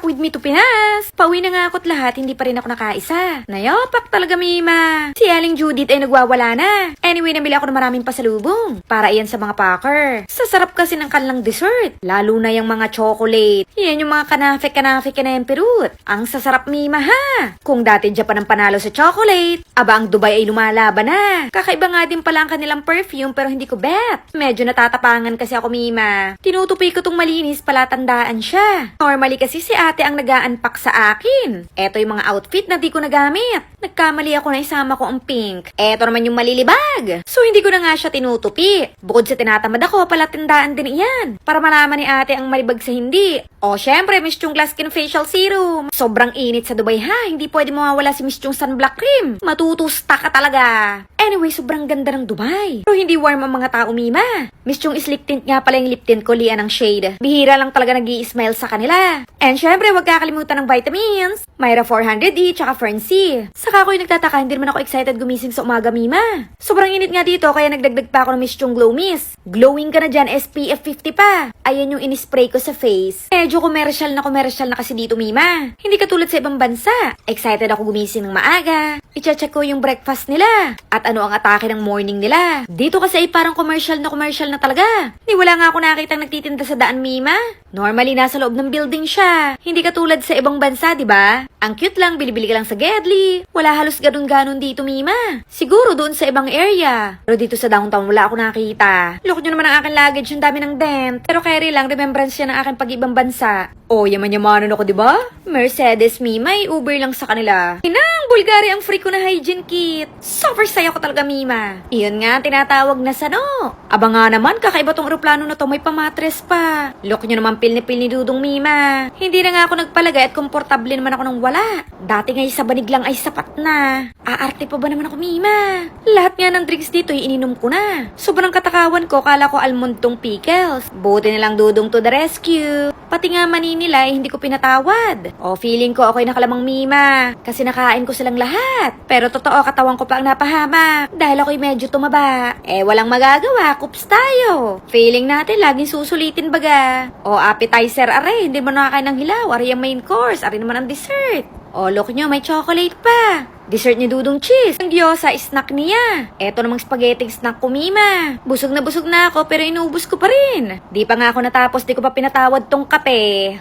with me to Pinas. Pauwi na nga ako't lahat, hindi pa rin ako nakaisa. Nayopak talaga, Mima. Si Aling Judith ay nagwawala na. Anyway, namili ako ng maraming pasalubong. Para iyan sa mga packer. Sasarap kasi ng kanilang dessert. Lalo na yung mga chocolate. Yan yung mga kanafe na yung pirut. Ang sasarap, Mima, ha? Kung dati Japan ang panalo sa chocolate, aba ang Dubai ay lumalaban na. Kakaiba nga din pala ang kanilang perfume pero hindi ko bet. Medyo natatapangan kasi ako, Mima. Tinutupi ko tong malinis, palatandaan siya. Normally kasi si ate ang nag-a-unpack sa akin. Eto yung mga outfit na di ko nagamit. Nagkamali ako na isama ko ang pink. Eto naman yung malilibag. So hindi ko na nga siya tinutupi. Bukod sa tinatamad ako, palatandaan din iyan. Para malaman ni ate ang malibag sa hindi. O syempre, Miss Chung Glass Skin Facial Serum. Sobrang init sa Dubai, ha? Hindi pwede mawawala si Miss Chung Sunblock Cream. Matutusta ka talaga. Anyway, sobrang ganda ng Dubai. Pero hindi warm ang mga tao, Mima. Miss Chung is lip tint nga pala yung lip tint ko, lian ng shade. Bihira lang talaga nag-i-smile sa kanila. And syempre, huwag kakalimutan ng vitamins. Myra 400E, tsaka Fern C. Saka ako yung nagtataka, hindi naman ako excited gumising sa umaga, Mima. Sobrang init nga dito, kaya nagdagdag pa ako ng Miss Chung Glow Mist. Glowing ka na dyan, SPF 50 pa. Ayan yung inispray ko sa face. Medyo commercial na kasi dito, Mima. Hindi katulad sa ibang bansa. Excited ako gumising ng maaga. I-check ko yung breakfast nila. At ano ang atake ng morning nila. Dito kasi ay parang commercial na talaga. Di wala nga ako nakitang nagtitinda sa daan, Mima. Normally, nasa loob ng building siya. Hindi katulad sa ibang bansa, di ba? Ang cute lang, bilibili ka lang sa Gedli. Wala halos ganun-ganon dito, Mima. Siguro doon sa ibang area. Pero dito sa downtown, wala ako nakita. Look nyo naman ang aking luggage, ang dami ng dent. Pero carry lang, remembrance siya ng aking pag-ibang bansa. Oh, yaman-yamanan ako, di ba? Mercedes, Mima, may Uber lang sa kanila. Inang, Bulgari ang free ko na hygiene kit. Super saya ko talaga, Mima. Iyon nga, tinatawag na sano. Aba nga naman, kakaiba tong eroplano na to, may pamatres pa. Look nyo naman, pil ni Dudong, Mima. Hindi na nga ako nagpalagay at komportable naman ako nang wala. Dati nga sa banig lang ay sapat na. Aarte pa ba naman ako, Mima? Lahat nga ng drinks dito ay ininom ko na. Sobrang katakawan ko, kala ko almond tong pickles. Buti na lang Dudong to the rescue. Pati nga mani nila ay hindi ko pinatawad. O feeling ko ako'y nakalamang, Mima. Kasi nakain ko silang lahat. Pero totoo, katawan ko pa ang napahamak. Dahil ako'y medyo tumaba. Walang magagawa, kups tayo. Feeling natin laging susulitin baga. O appetizer, are, hindi mo nakakain ng hilaw. Are yung main course, are naman ang dessert. O look nyo, may chocolate pa. Dessert ni Dudong cheese. Ang gyosa, snack niya. Eto namang spaghetti snack ko, Mima. Busog na ako pero inubos ko pa rin. Di pa nga ako natapos, di ko pa pinatawad tong kape.